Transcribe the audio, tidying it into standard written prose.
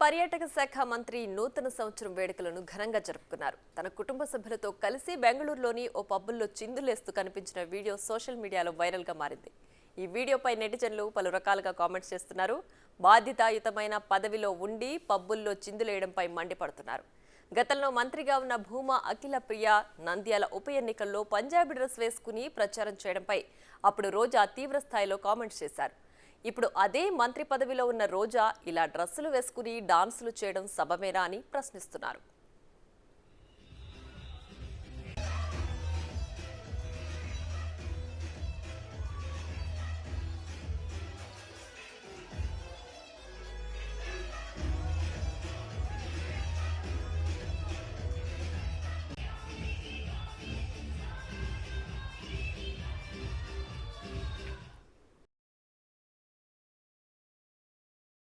పర్యాటక శాఖ మంత్రి నూతన సంవత్సరం వేడుకలను ఘనంగా జరుపుకున్నారు. తన కుటుంబ సభ్యులతో కలిసి బెంగళూరులోని ఓ పబ్బుల్లో చిందులేస్తూ కనిపించిన వీడియో సోషల్ మీడియాలో వైరల్ గా మారింది. ఈ వీడియోపై నెటిజన్లు పలు రకాలుగా కామెంట్స్ చేస్తున్నారు. బాధ్యతాయుతమైన పదవిలో ఉండి పబ్బుల్లో చిందులేయడంపై మండిపడుతున్నారు. గతంలో మంత్రిగా ఉన్న భూమా అఖిల ప్రియ నంద్యాల ఉప ఎన్నికల్లో పంజాబీ డ్రెస్ వేసుకుని ప్రచారం చేయడంపై అప్పుడు రోజా తీవ్ర స్థాయిలో కామెంట్స్ చేశారు. ఇప్పుడు అదే మంత్రి పదవిలో ఉన్న రోజా ఇలా డ్రెస్సులు వేసుకుని డాన్సులు చేయడం సబమేనా అని ప్రశ్నిస్తున్నారు.